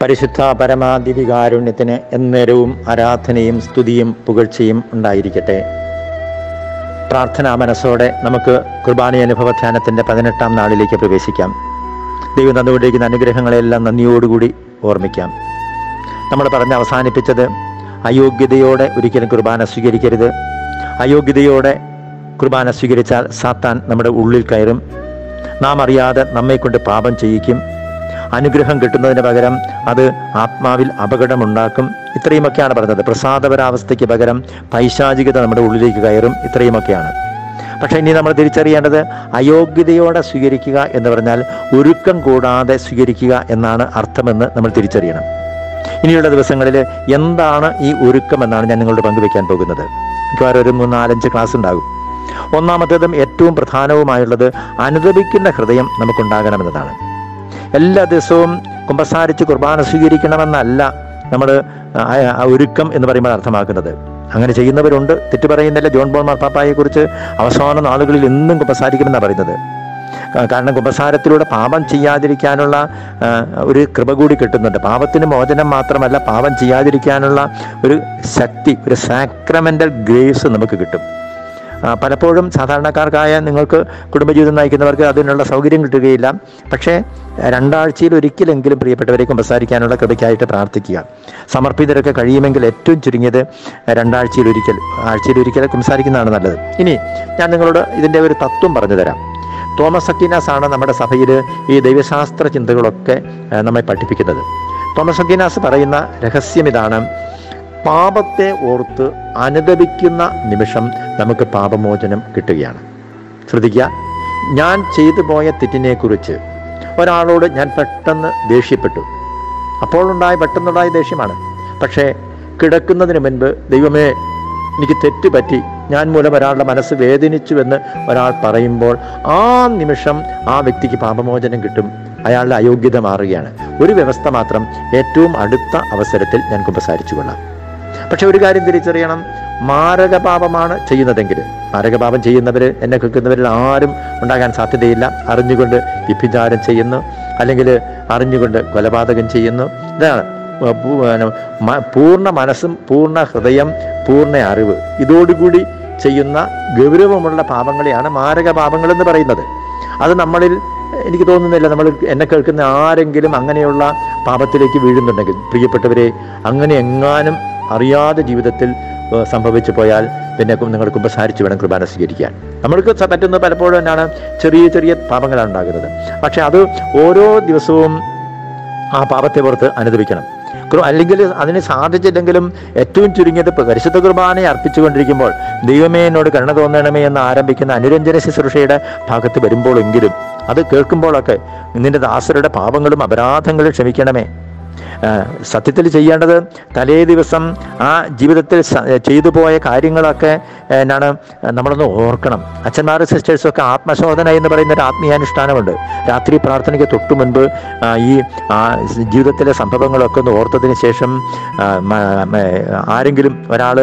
പരിശുദ്ധ പരമാദിവികാരുണ്യത്തിന് എന്നേരവും ആരാധനയും സ്തുതിയും പുകഴ്ചയും ഉണ്ടായിരിക്കട്ടെ. പ്രാർത്ഥനാ മനസ്സോടെ നമുക്ക് കുർബാന അനുഭവ ധ്യാനത്തിൻ്റെ 18-ാം നാളിലേക്ക് പ്രവേശിക്കാം. ദൈവം തന്നുകൊണ്ടിരിക്കുന്ന അനുഗ്രഹങ്ങളെല്ലാം നന്ദിയോടുകൂടി ഓർമ്മിക്കാം. നമ്മൾ പറഞ്ഞ് അവസാനിപ്പിച്ചത് അയോഗ്യതയോടെ ഒരിക്കലും കുർബാന സ്വീകരിക്കരുത്. അയോഗ്യതയോടെ കുർബാന സ്വീകരിച്ചാൽ സാത്താൻ നമ്മുടെ ഉള്ളിൽ കയറും. നാം അറിയാതെ നമ്മെക്കൊണ്ട് പാപം ചെയ്യിക്കും. അനുഗ്രഹം കിട്ടുന്നതിന് പകരം അത് ആത്മാവിൽ അപകടമുണ്ടാക്കും. ഇത്രയുമൊക്കെയാണ് പറഞ്ഞത്. പ്രസാദപരാവസ്ഥയ്ക്ക് പകരം പൈശാചികത നമ്മുടെ ഉള്ളിലേക്ക് കയറും. ഇത്രയുമൊക്കെയാണ്. പക്ഷേ ഇനി നമ്മൾ തിരിച്ചറിയേണ്ടത് അയോഗ്യതയോടെ സ്വീകരിക്കുക എന്ന് പറഞ്ഞാൽ ഒരുക്കം കൂടാതെ സ്വീകരിക്കുക എന്നാണ് അർത്ഥമെന്ന് നമ്മൾ തിരിച്ചറിയണം. ഇനിയുള്ള ദിവസങ്ങളിൽ എന്താണ് ഈ ഒരുക്കം എന്നാണ് ഞാൻ നിങ്ങളോട് പങ്കുവെക്കാൻ പോകുന്നത്. മിക്കവാറും ഒരു 3-4-5 ക്ലാസ് ഉണ്ടാകും. ഒന്നാമത്തേതും ഏറ്റവും പ്രധാനവുമായുള്ളത് അനുതപിക്കുന്ന ഹൃദയം നമുക്കുണ്ടാകണമെന്നതാണ്. എല്ലാ ദിവസവും കുമ്പസാരിച്ച് കുർബാന സ്വീകരിക്കണമെന്നല്ല നമ്മൾ ഒരുക്കം എന്ന് പറയുമ്പോൾ അർത്ഥമാക്കുന്നത്. അങ്ങനെ ചെയ്യുന്നവരുണ്ട്, തെറ്റു പറയുന്നില്ല. ജോൺ പോൾ മാർപ്പാപ്പായെക്കുറിച്ച് അവസാന നാളുകളിൽ എന്നും കുമ്പസാരിക്കുമെന്നാണ് പറയുന്നത്. കാരണം കുമ്പസാരത്തിലൂടെ പാപം ചെയ്യാതിരിക്കാനുള്ള ഒരു കൃപ കൂടി കിട്ടുന്നുണ്ട്. പാപത്തിന് മോചനം മാത്രമല്ല, പാപം ചെയ്യാതിരിക്കാനുള്ള ഒരു ശക്തി, ഒരു സാക്രമെൻ്റൽ ഗ്രേസ് നമുക്ക് കിട്ടും. പലപ്പോഴും സാധാരണക്കാർക്കായ നിങ്ങൾക്ക് കുടുംബജീവിതം നയിക്കുന്നവർക്ക് അതിനുള്ള സൗകര്യം കിട്ടുകയില്ല. പക്ഷേ 2 ആഴ്ചയിൽ ഒരിക്കലെങ്കിലും പ്രിയപ്പെട്ടവരെ കുമ്പസാരിക്കാനുള്ള കൃപയ്ക്കായിട്ട് പ്രാർത്ഥിക്കുക. സമർപ്പിതരൊക്കെ കഴിയുമെങ്കിൽ ഏറ്റവും ചുരുങ്ങിയത് 2 ആഴ്ചയിൽ ഒരിക്കൽ കുമ്പസാരിക്കുന്നതാണ് നല്ലത്. ഇനി ഞാൻ നിങ്ങളോട് ഇതിൻ്റെ ഒരു തത്വം പറഞ്ഞു തരാം. തോമസ് അക്വീനാസ് ആണ് നമ്മുടെ സഭയിൽ ഈ ദൈവശാസ്ത്ര ചിന്തകളൊക്കെ നമ്മെ പഠിപ്പിക്കുന്നത്. തോമസ് അക്വീനാസ് പറയുന്ന രഹസ്യം ഇതാണ്: പാപത്തെ ഓർത്ത് അനുതപിക്കുന്ന നിമിഷം നമുക്ക് പാപമോചനം കിട്ടുകയാണ്. ശ്രദ്ധിക്കുക, ഞാൻ ചെയ്തു പോയ തെറ്റിനെക്കുറിച്ച് ഒരാളോട് ഞാൻ പെട്ടെന്ന് ദേഷ്യപ്പെട്ടു. പെട്ടെന്നുണ്ടായ ദേഷ്യമാണ്. പക്ഷേ കിടക്കുന്നതിന് മുൻപ്, ദൈവമേ എനിക്ക് തെറ്റുപറ്റി, ഞാൻ മൂലം ഒരാളുടെ മനസ്സ് വേദനിച്ചുവെന്ന് ഒരാൾ പറയുമ്പോൾ ആ നിമിഷം ആ വ്യക്തിക്ക് പാപമോചനം കിട്ടും. അയാളുടെ അയോഗ്യത മാറുകയാണ്. ഒരു വ്യവസ്ഥ മാത്രം: ഏറ്റവും അടുത്ത അവസരത്തിൽ ഞാൻ കുമ്പസാരിച്ചു കൊള്ളാം. പക്ഷെ ഒരു കാര്യം തിരിച്ചറിയണം, മാരകപാപമാണ് ചെയ്യുന്നതെങ്കിൽ, മാരകപാപം ചെയ്യുന്നവർ, എന്നെ കേൾക്കുന്നവരിൽ ആരും ഉണ്ടാകാൻ സാധ്യതയില്ല. അറിഞ്ഞുകൊണ്ട് വ്യഭിചാരം ചെയ്യുന്നു, അല്ലെങ്കിൽ അറിഞ്ഞുകൊണ്ട് കൊലപാതകം ചെയ്യുന്നു. ഇതാണ് പൂർണ്ണ മനസ്സും പൂർണ്ണ ഹൃദയം പൂർണ്ണ അറിവ് ഇതോടുകൂടി ചെയ്യുന്ന ഗൗരവമുള്ള പാപങ്ങളെയാണ് മാരകപാപങ്ങളെന്ന് പറയുന്നത്. അത് നമ്മളിൽ എനിക്ക് തോന്നുന്നില്ല എന്നെ കേൾക്കുന്ന ആരെങ്കിലും അങ്ങനെയുള്ള പാപത്തിലേക്ക് വീഴുന്നുണ്ടെങ്കിൽ, പ്രിയപ്പെട്ടവരെ, അങ്ങനെ എങ്ങാനും അറിയാതെ ജീവിതത്തിൽ സംഭവിച്ചു പോയാൽ പിന്നെ നിങ്ങൾ കുമ്പസാരിച്ച് വേണം കുർബാന സ്വീകരിക്കാൻ. നമ്മൾക്ക് പറ്റുന്നത് പലപ്പോഴും എന്നാണ്, ചെറിയ ചെറിയ പാപങ്ങളാണ് ഉണ്ടാകുന്നത്. പക്ഷെ അത് ഓരോ ദിവസവും ആ പാപത്തെ പുറത്ത് അനുദപിക്കണം. അല്ലെങ്കിൽ അതിന് സാധിച്ചില്ലെങ്കിലും ഏറ്റവും ചുരുങ്ങിയത് പരിശുദ്ധ കുർബാനയെ അർപ്പിച്ചുകൊണ്ടിരിക്കുമ്പോൾ ദൈവമേ എന്നോട് കരുണ തോന്നണമേ എന്ന് ആരംഭിക്കുന്ന അനുരഞ്ജന ശുശ്രൂഷയുടെ ഭാഗത്ത് വരുമ്പോഴെങ്കിലും, അത് കേൾക്കുമ്പോഴൊക്കെ നിന്റെ ദാസരുടെ പാപങ്ങളും അപരാധങ്ങളും ക്ഷമിക്കണമേ. സത്യത്തിൽ ചെയ്യേണ്ടത് തലേ ദിവസം ആ ജീവിതത്തിൽ ചെയ്തു പോയ കാര്യങ്ങളൊക്കെ എന്നാണ് നമ്മളൊന്ന് ഓർക്കണം. അച്ഛന്മാരും സിസ്റ്റേഴ്സൊക്കെ ആത്മശോധന എന്ന് പറയുന്ന ഒരു ആത്മീയാനുഷ്ഠാനമുണ്ട്. രാത്രി പ്രാർത്ഥനയ്ക്ക് തൊട്ടു മുൻപ് ഈ ജീവിതത്തിലെ സംഭവങ്ങളൊക്കെ ഒന്ന് ഓർത്തതിന് ശേഷം ആരെങ്കിലും ഒരാൾ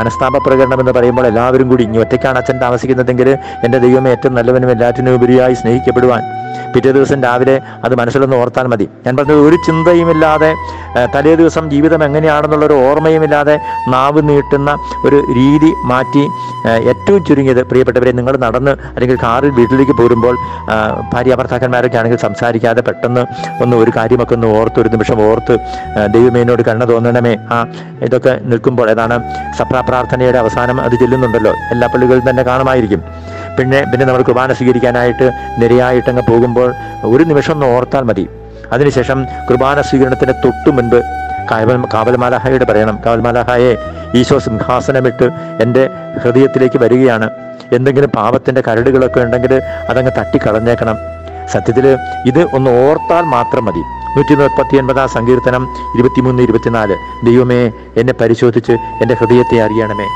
മനസ്താപ പ്രകടനം എന്ന് പറയുമ്പോൾ എല്ലാവരും കൂടി, ഇനി ഒറ്റയ്ക്കാണ് അച്ഛൻ താമസിക്കുന്നതെങ്കിൽ എൻ്റെ ദൈവമേ ഏറ്റവും നല്ലവനും എല്ലാറ്റിനും ഉപരിയായി സ്നേഹിക്കപ്പെടുവാൻ, പിറ്റേ ദിവസം രാവിലെ അത് മനസ്സിലൊന്ന് ഓർത്താൽ മതി. ഞാൻ പറഞ്ഞത്, ഒരു ചിന്തയുമില്ലാതെ തലേ ദിവസം ജീവിതം എങ്ങനെയാണെന്നുള്ളൊരു ഓർമ്മയുമില്ലാതെ നാവ് നീട്ടുന്ന ഒരു രീതി മാറ്റി, ഏറ്റവും ചുരുങ്ങിയത് പ്രിയപ്പെട്ടവരെ, നിങ്ങൾ നടന്ന് അല്ലെങ്കിൽ കാറിൽ വീട്ടിലേക്ക് പോരുമ്പോൾ ഭാര്യ ഭർത്താക്കന്മാരൊക്കെ ആണെങ്കിൽ സംസാരിക്കാതെ പെട്ടെന്ന് ഒരു കാര്യമൊക്കെ ഒന്ന് ഓർത്ത്, ഒരു നിമിഷം ഓർത്ത്, ദൈവമേനോട് കരുണ തോന്നണമേ, ഇതൊക്കെ നിൽക്കുമ്പോൾ, ഏതാണ് സപ്രാർത്ഥനയുടെ അവസാനം അത് ചെല്ലുന്നുണ്ടല്ലോ, എല്ലാ പള്ളികളിലും തന്നെ കാണുമായിരിക്കും. പിന്നെ നമ്മൾ കുർബാന സ്വീകരിക്കാനായിട്ട് നിരയായിട്ടങ്ങ് പോകുമ്പോൾ ഒരു നിമിഷം ഒന്ന് ഓർത്താൽ മതി. അതിനുശേഷം കുർബാന സ്വീകരണത്തിന് തൊട്ടു മുൻപ് കാവൽമാലാഹയോട് പറയണം: കാവൽമാലാഹയെ, ഈശോ സിംഹാസനമിട്ട് എൻ്റെ ഹൃദയത്തിലേക്ക് വരികയാണ്. എന്തെങ്കിലും പാപത്തിൻ്റെ കരടുകളൊക്കെ ഉണ്ടെങ്കിൽ അതങ്ങ് തട്ടിക്കളഞ്ഞേക്കണം. സത്യത്തിൽ ഇത് ഒന്ന് ഓർത്താൽ മാത്രം മതി. 139 സങ്കീർത്തനം 23-24: ദൈവമേ എന്നെ പരിശോധിച്ച് എൻ്റെ ഹൃദയത്തെ അറിയണമേ,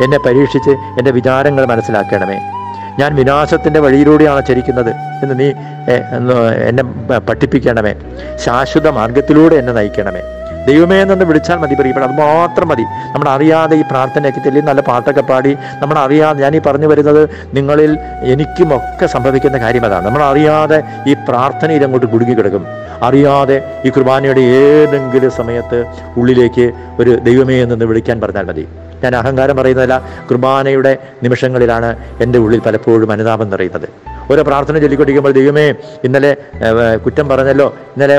എന്നെ പരീക്ഷിച്ച് എൻ്റെ വിചാരങ്ങൾ മനസ്സിലാക്കണമേ. ഞാൻ വിനാശത്തിൻ്റെ വഴിയിലൂടെയാണ് ചരിക്കുന്നത് എന്ന് നീ എന്നെ പഠിപ്പിക്കണമേ. ശാശ്വത മാർഗത്തിലൂടെ എന്നെ നയിക്കണമേ. ദൈവമേ എന്നൊന്ന് വിളിച്ചാൽ മതി പ്രിയപ്പെട്ട, അത് മാത്രം മതി. നമ്മൾ അറിയാതെ ഈ പ്രാർത്ഥനയൊക്കെ ചെല്ലി നല്ല പാട്ടൊക്കെ പാടി നമ്മൾ അറിയാതെ, ഞാൻ ഈ പറഞ്ഞു വരുന്നത് നിങ്ങളിൽ എനിക്കുമൊക്കെ സംഭവിക്കുന്ന കാര്യം അതാണ്. നമ്മൾ അറിയാതെ ഈ പ്രാർത്ഥനയിൽ അങ്ങോട്ട് കുടുങ്ങി കിടക്കും. അറിയാതെ ഈ കുർബാനയുടെ ഏതെങ്കിലും സമയത്ത് ഉള്ളിലേക്ക് ഒരു ദൈവമേ എന്നൊന്ന് വിളിക്കാൻ പറഞ്ഞാൽ മതി. ഞാൻ അഹങ്കാരം പറയുന്നതല്ല, കുർബാനയുടെ നിമിഷങ്ങളിലാണ് എൻ്റെ ഉള്ളിൽ പലപ്പോഴും അനുതാപം നിറയുന്നത്. ഓരോ പ്രാർത്ഥന ചൊല്ലിക്കൊണ്ടിരിക്കുമ്പോൾ ദൈവമേ ഇന്നലെ കുറ്റം പറഞ്ഞല്ലോ, ഇന്നലെ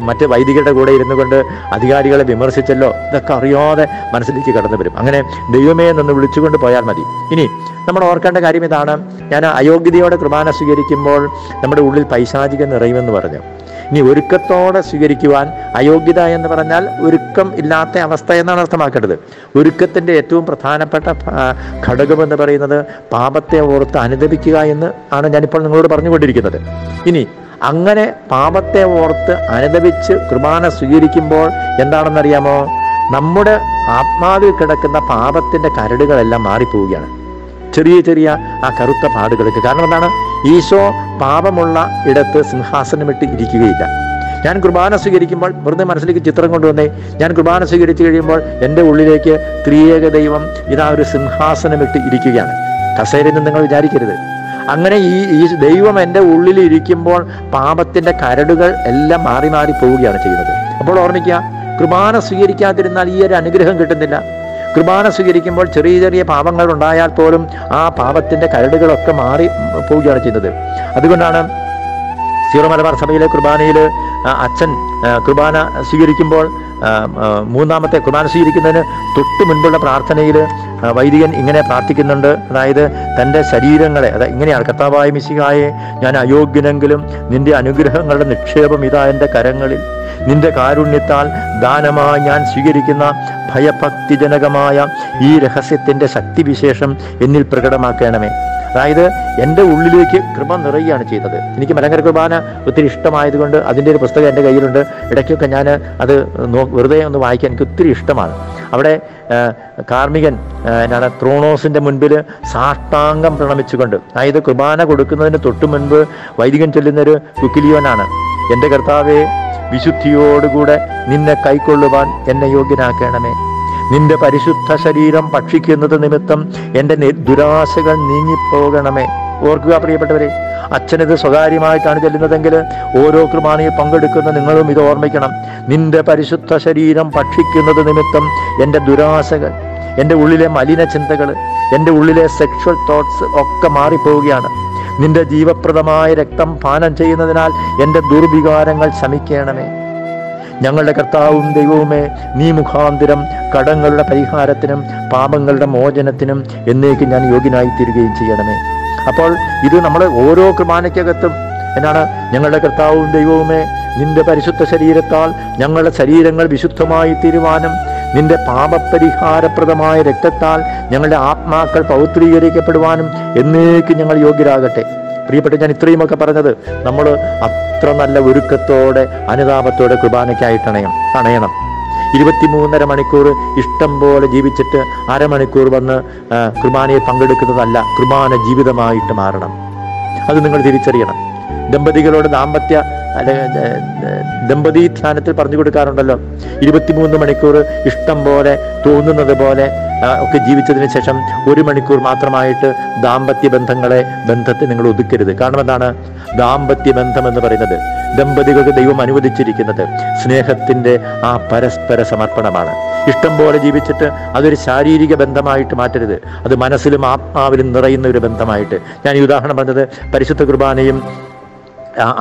മറ്റ് വൈദികരുടെ കൂടെ ഇരുന്നു കൊണ്ട് അധികാരികളെ വിമർശിച്ചല്ലോ, ഇതൊക്കെ അറിയാതെ മനസ്സിലേക്ക് കടന്നു വരും. അങ്ങനെ ദൈവമേ എന്നൊന്ന് വിളിച്ചുകൊണ്ട് പോയാൽ മതി. ഇനി നമ്മൾ ഓർക്കേണ്ട കാര്യം ഇതാണ്, ഞാൻ അയോഗ്യതയോടെ കുർബാന സ്വീകരിക്കുമ്പോൾ നമ്മുടെ ഉള്ളിൽ പൈശാചികം നിറയുമെന്ന് പറഞ്ഞു. ഇനി ഒരുക്കത്തോടെ സ്വീകരിക്കുവാൻ, അയോഗ്യത എന്ന് പറഞ്ഞാൽ ഒരുക്കം ഇല്ലാത്ത അവസ്ഥ എന്നാണ് അർത്ഥമാക്കേണ്ടത്. ഒരുക്കത്തിൻ്റെ ഏറ്റവും പ്രധാനപ്പെട്ട ഘടകമെന്ന് പറയുന്നത് പാപത്തെ ഓർത്ത് അനുദപിക്കുക എന്ന് ആണ് ഞാനിപ്പോൾ നിങ്ങളോട് പറഞ്ഞുകൊണ്ടിരിക്കുന്നത്. ഇനി അങ്ങനെ പാപത്തെ ഓർത്ത് അനുദപിച്ച് കുർബാന സ്വീകരിക്കുമ്പോൾ എന്താണെന്നറിയാമോ? നമ്മുടെ ആത്മാവിൽ കിടക്കുന്ന പാപത്തിൻ്റെ കരടുകളെല്ലാം മാറിപ്പോവുകയാണ്. ചെറിയ ചെറിയ ആ കറുത്ത പാടുകൾക്ക് കാരണം എന്താണ്? ഈശോ പാപമുള്ള ഇടത്ത് സിംഹാസനമിട്ട് ഇരിക്കുകയില്ല. ഞാൻ കുർബാന സ്വീകരിക്കുമ്പോൾ വെറുതെ മനസ്സിലേക്ക് ചിത്രം കൊണ്ടുവന്നേ, ഞാൻ കുർബാന സ്വീകരിച്ചു കഴിയുമ്പോൾ എൻ്റെ ഉള്ളിലേക്ക് ത്രിയേക ദൈവം ഇതാ ഒരു സിംഹാസനമിട്ട് ഇരിക്കുകയാണ്. കസേരയെന്ന് നിങ്ങൾ വിചാരിക്കരുത്. അങ്ങനെ ഈ ദൈവം എൻ്റെ ഉള്ളിൽ ഇരിക്കുമ്പോൾ പാപത്തിൻ്റെ കരടുകൾ എല്ലാം മാറി മാറി പോവുകയാണ് ചെയ്യുന്നത്. അപ്പോൾ ഓർമ്മിക്കുക, കുർബാന സ്വീകരിക്കാതിരുന്നാൽ ഈ ഒരു അനുഗ്രഹം കിട്ടുന്നില്ല. കുർബാന സ്വീകരിക്കുമ്പോൾ ചെറിയ ചെറിയ പാപങ്ങൾ ഉണ്ടായാൽ പോലും ആ പാപത്തിൻ്റെ കരടുകളൊക്കെ മാറി പോവുകയാണ് ചെയ്യുന്നത്. അതുകൊണ്ടാണ് സീറോ മലബാർ സഭയിലെ കുർബാനയിൽ അച്ഛൻ കുർബാന സ്വീകരിക്കുമ്പോൾ മൂന്നാമത്തെ കുർബാന സ്വീകരിക്കുന്നതിന് തൊട്ട് മുൻപുള്ള പ്രാർത്ഥനയിൽ വൈദികൻ ഇങ്ങനെ പ്രാർത്ഥിക്കുന്നുണ്ട്. അതായത് തൻ്റെ ശരീരങ്ങളെ, ഇങ്ങനെയാണ്: കർത്താവായ മിശിഹായെ, ഞാൻ അയോഗ്യനെങ്കിലും നിന്റെ അനുഗ്രഹങ്ങളുടെ നിക്ഷേപം ഇതാ എൻ്റെ കരങ്ങളിൽ. നിന്റെ കാരുണ്യത്താൽ ദാനമായി ഞാൻ സ്വീകരിക്കുന്ന ഭയഭക്തിജനകമായ ഈ രഹസ്യത്തിൻ്റെ ശക്തിവിശേഷം എന്നിൽ പ്രകടമാക്കണമേ. അതായത് എൻ്റെ ഉള്ളിലേക്ക് കൃപ നിറയുകയാണ് ചെയ്യുന്നത്. എനിക്ക് മലങ്കര കുർബാന ഒത്തിരി ഇഷ്ടമായതുകൊണ്ട് അതിൻ്റെ ഒരു പുസ്തകം എൻ്റെ കയ്യിലുണ്ട്. ഇടയ്ക്കൊക്കെ ഞാൻ അത് വെറുതെ ഒന്ന് വായിക്കാൻ എനിക്ക് ഒത്തിരി ഇഷ്ടമാണ്. അവിടെ കാർമികൻ ത്രോണോസിൻ്റെ മുൻപിൽ സാഷ്ടാംഗം പ്രണമിച്ചുകൊണ്ട്, അതായത് കുർബാന കൊടുക്കുന്നതിന് തൊട്ട് മുൻപ് വൈദികൻ ചൊല്ലുന്നൊരു കുക്കിലിയോനാണ്: എൻ്റെ കർത്താവേ, വിശുദ്ധിയോടുകൂടെ നിന്നെ കൈക്കൊള്ളുവാൻ എന്നെ യോഗ്യനാക്കണമേ. നിന്റെ പരിശുദ്ധ ശരീരം ഭക്ഷിക്കുന്നത് നിമിത്തം എൻ്റെ ദുരാശകൾ നീങ്ങിപ്പോകണമേ. ഓർക്കുക പ്രിയപ്പെട്ടവരെ, അച്ഛനിത് സ്വകാര്യമായിട്ടാണ് ചെല്ലുന്നതെങ്കിൽ ഓരോ കുർബാനയിൽ പങ്കെടുക്കുന്ന നിങ്ങളും ഇത് ഓർമ്മിക്കണം. നിന്റെ പരിശുദ്ധ ശരീരം ഭക്ഷിക്കുന്നത് നിമിത്തം എൻ്റെ ദുരാശകൾ, എൻ്റെ ഉള്ളിലെ മലിന ചിന്തകൾ, എൻ്റെ ഉള്ളിലെ സെക്ഷൽ തോട്ട്സ് ഒക്കെ മാറിപ്പോവുകയാണ്. നിന്റെ ജീവപ്രദമായ രക്തം പാനം ചെയ്യുന്നതിനാൽ എൻ്റെ ദുർവികാരങ്ങൾ ശമിക്കണമേ. ഞങ്ങളുടെ കർത്താവും ദൈവവുമേ, നീ മുഖാന്തരം കടങ്ങളുടെ പരിഹാരത്തിനും പാപങ്ങളുടെ മോചനത്തിനും എന്നേക്ക് ഞാൻ യോഗ്യനായി തീരുകയും ചെയ്യണമേ. അപ്പോൾ ഇത് നമ്മൾ ഓരോ കുർബാനയ്ക്കകത്തും ഞങ്ങളുടെ കർത്താവും ദൈവവുമേ, നിന്റെ പരിശുദ്ധ ശരീരത്താൽ ഞങ്ങളുടെ ശരീരങ്ങൾ വിശുദ്ധമായി തീരുവാനും നിന്റെ പാപപരിഹാരപ്രദമായ രക്തത്താൽ ഞങ്ങളുടെ ആത്മാക്കൾ പൗത്രീകരിക്കപ്പെടുവാനും എന്നേക്ക് ഞങ്ങൾ യോഗ്യരാകട്ടെ. പ്രിയപ്പെട്ട, ഞാൻ ഇത്രയുമൊക്കെ പറഞ്ഞത് നമ്മൾ അത്ര നല്ല ഒരുക്കത്തോടെ അനുതാപത്തോടെ കുർബാനയ്ക്കായിട്ട് അണയണം. 23.5 മണിക്കൂർ ഇഷ്ടം പോലെ ജീവിച്ചിട്ട് അരമണിക്കൂർ വന്ന് കുർബാനയിൽ പങ്കെടുക്കുന്നതല്ല, കുർബാന ജീവിതമായിട്ട് മാറണം. അത് നിങ്ങൾ തിരിച്ചറിയണം. ദമ്പതികളോട് ദമ്പതി ധ്യാനത്തിൽ പറഞ്ഞു കൊടുക്കാറുണ്ടല്ലോ, 23 മണിക്കൂർ ഇഷ്ടം പോലെ തോന്നുന്നത് പോലെ ഒക്കെ ജീവിച്ചതിന് ശേഷം 1 മണിക്കൂർ മാത്രമായിട്ട് ബന്ധത്തെ നിങ്ങൾ ഒതുക്കരുത്. കാരണം എന്താണ്? ദാമ്പത്യ ബന്ധം എന്ന് പറയുന്നത് ദമ്പതികൾക്ക് ദൈവം അനുവദിച്ചിരിക്കുന്നത് സ്നേഹത്തിൻ്റെ ആ പരസ്പര സമർപ്പണമാണ്. ഇഷ്ടം പോലെ ജീവിച്ചിട്ട് അതൊരു ശാരീരിക ബന്ധമായിട്ട് മാറ്റരുത്. അത് മനസ്സിലും ആത്മാവിലും നിറയുന്ന ഒരു ബന്ധമായിട്ട്. ഞാൻ ഈ ഉദാഹരണം പറഞ്ഞത് പരിശുദ്ധ കുർബാനയും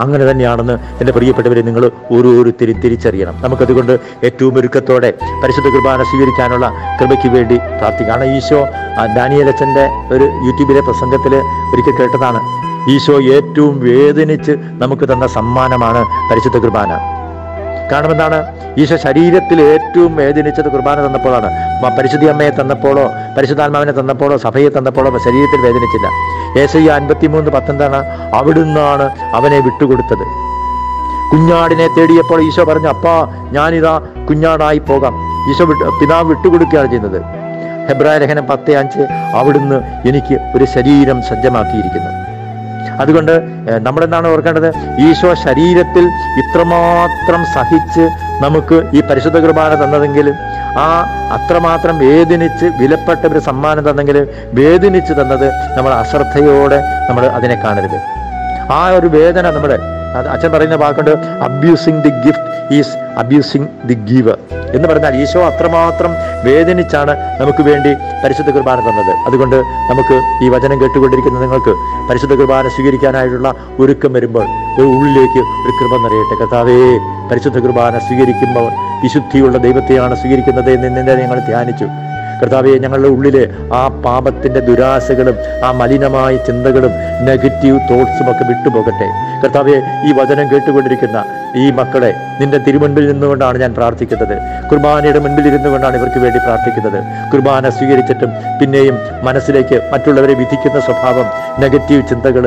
അങ്ങനെ തന്നെയാണെന്ന് എൻ്റെ പ്രിയപ്പെട്ടവരെ നിങ്ങൾ ഓരോരുത്തരും തിരിച്ചറിയണം. നമുക്കതുകൊണ്ട് ഏറ്റവും ഒരുക്കത്തോടെ പരിശുദ്ധ കുർബാന സ്വീകരിക്കാനുള്ള കൃപയ്ക്ക് വേണ്ടി പ്രാർത്ഥിക്കാം. കാരണം ഈശോ ഡാനിയേലച്ചൻ്റെ ഒരു യൂട്യൂബിലെ പ്രസംഗത്തിൽ ഒരിക്കൽ കേട്ടതാണ്, ഈശോ ഏറ്റവും വേദനിച്ച് നമുക്ക് തന്ന സമ്മാനമാണ് പരിശുദ്ധ കുർബാന. കാരണം എന്താണ്? ഈശോ ശരീരത്തിൽ ഏറ്റവും വേദനിച്ചത് കുർബാന തന്നപ്പോഴാണ്. പരിശുദ്ധ അമ്മയെ തന്നപ്പോഴോ പരിശുദ്ധാത്മാവിനെ തന്നപ്പോഴോ സഭയെ തന്നപ്പോഴോ ശരീരത്തിൽ വേദനിച്ചില്ല. യേശയ്യ 53:10 എന്താണ്? അവിടുന്നാണ് അവനെ വിട്ടുകൊടുത്തത്. കുഞ്ഞാടിനെ തേടിയപ്പോൾ ഈശോ പറഞ്ഞു, അപ്പാ ഞാനിതാ കുഞ്ഞാടായി പോകാം. ഈശോ പിതാവ് വിട്ടുകൊടുക്കുകയാണ് ചെയ്യുന്നത്. ഹെബ്രായ ലേഖനം 10:5 അവിടുന്ന് എനിക്ക് ഒരു ശരീരം സജ്ജമാക്കിയിരിക്കുന്നു. അതുകൊണ്ട് നമ്മളെന്താണ് ഓർക്കേണ്ടത്? ഈശോ ശരീരത്തിൽ ഇത്രമാത്രം സഹിച്ച് നമുക്ക് ഈ പരിശുദ്ധ കുർബാന തന്നതെങ്കിലും, ആ അത്രമാത്രം വേദനിച്ച് വിലപ്പെട്ട ഒരു സമ്മാനം തന്നെങ്കിലും വേദനിച്ച് തന്നത് നമ്മൾ അശ്രദ്ധയോടെ നമ്മൾ അതിനെ കാണരുത്. ആ ഒരു വേദന നമ്മുടെ അച്ഛൻ പറയുന്ന വാക്കുണ്ട്, abusing the gift is abusing the giver എന്ന് പറഞ്ഞാൽ ഈശോ അത്രമാത്രം വേദനിച്ചാണ് നമുക്ക് വേണ്ടി പരിശുദ്ധ കുർബാന തന്നത്. അതുകൊണ്ട് നമുക്ക് ഈ വചനം കേട്ടുകൊണ്ടിരിക്കുന്ന നിങ്ങൾക്ക് പരിശുദ്ധ കുർബാന സ്വീകരിക്കാനായിട്ടുള്ള ഒരുക്കം വരുമ്പോൾ ഒരു ഉള്ളിലേക്ക് ഒരു കൃപ നിറയട്ടെ. കർത്താവേ, പരിശുദ്ധ കുർബാന സ്വീകരിക്കുമ്പോൾ വിശുദ്ധിയുള്ള ദൈവത്തെയാണ് സ്വീകരിക്കുന്നത് എന്ന് ഞങ്ങൾ ധ്യാനിച്ചു. കർത്താവെ, ഞങ്ങളുടെ ഉള്ളിലെ ആ പാപത്തിൻ്റെ ദുരാശകളും ആ മലിനമായ ചിന്തകളും നെഗറ്റീവ് തോട്ട്സും ഒക്കെ വിട്ടുപോകട്ടെ. കർത്താവെ, ഈ വചനം കേട്ടുകൊണ്ടിരിക്കുന്ന ഈ മക്കളെ നിന്റെ തിരുമുൻപിൽ നിന്നുകൊണ്ടാണ് ഞാൻ പ്രാർത്ഥിക്കുന്നത്. കുർബാനയുടെ മുൻപിൽ ഇരുന്നു കൊണ്ടാണ് ഇവർക്ക് വേണ്ടി പ്രാർത്ഥിക്കുന്നത്. കുർബാന സ്വീകരിച്ചിട്ടും പിന്നെയും മനസ്സിലേക്ക് മറ്റുള്ളവരെ വിധിക്കുന്ന സ്വഭാവം, നെഗറ്റീവ് ചിന്തകൾ,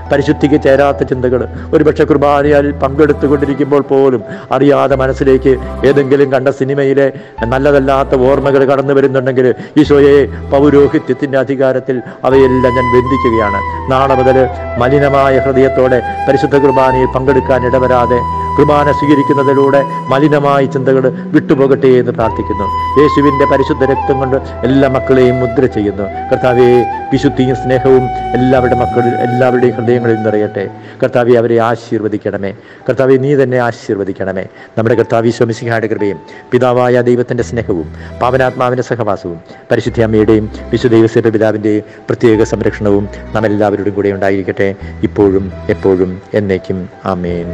പരിശുദ്ധിക്ക് ചേരാത്ത ചിന്തകൾ, ഒരുപക്ഷെ കുർബാനയിൽ പങ്കെടുത്തുകൊണ്ടിരിക്കുമ്പോൾ പോലും അറിയാതെ മനസ്സിലേക്ക് ഏതെങ്കിലും കണ്ട സിനിമയിലെ നല്ലതല്ലാത്ത ഓർമ്മകൾ കടന്നു വരുന്നുണ്ടെങ്കിൽ ഈശോയെ, പൗരോഹിത്യത്തിൻ്റെ അധികാരത്തിൽ അവയെല്ലാം ഞാൻ ബന്ധിക്കുകയാണ്. നാളെ മുതൽ മലിനമായ ഹൃദയത്തോടെ പരിശുദ്ധ കുർബാനയിൽ പങ്കെടുക്കാൻ ഇടവരാതെ കുർബാന സ്വീകരിക്കുന്നതിലൂടെ മലിനമായ ചിന്തകൾ വിട്ടുപോകട്ടെ എന്ന് പ്രാർത്ഥിക്കുന്നു. യേശുവിൻ്റെ പരിശുദ്ധ രക്തം കൊണ്ട് എല്ലാ മക്കളെയും മുദ്ര ചെയ്യുന്നു. കർത്താവെ, വിശുദ്ധിയും സ്നേഹവും എല്ലാവരുടെയും ഹൃദയങ്ങളിൽ നിറയട്ടെ. കർത്താവെ, അവരെ ആശീർവദിക്കണമേ. കർത്താവെ, നീ തന്നെ ആശീർവദിക്കണമേ. നമ്മുടെ കർത്താവ് ഈശോ മിശിഹായുടെ കൃപയും പിതാവായ ദൈവത്തിൻ്റെ സ്നേഹവും പാവനാത്മാവിൻ്റെ സഹവാസവും പരിശുദ്ധ അമ്മയുടെയും വിശുദ്ധ യോസേപ്പ് പിതാവിൻ്റെയും പ്രത്യേക സംരക്ഷണവും നാം എല്ലാവരുടെയും കൂടെ ഉണ്ടായിരിക്കട്ടെ, ഇപ്പോഴും എപ്പോഴും എന്നേക്കും. ആമേൻ.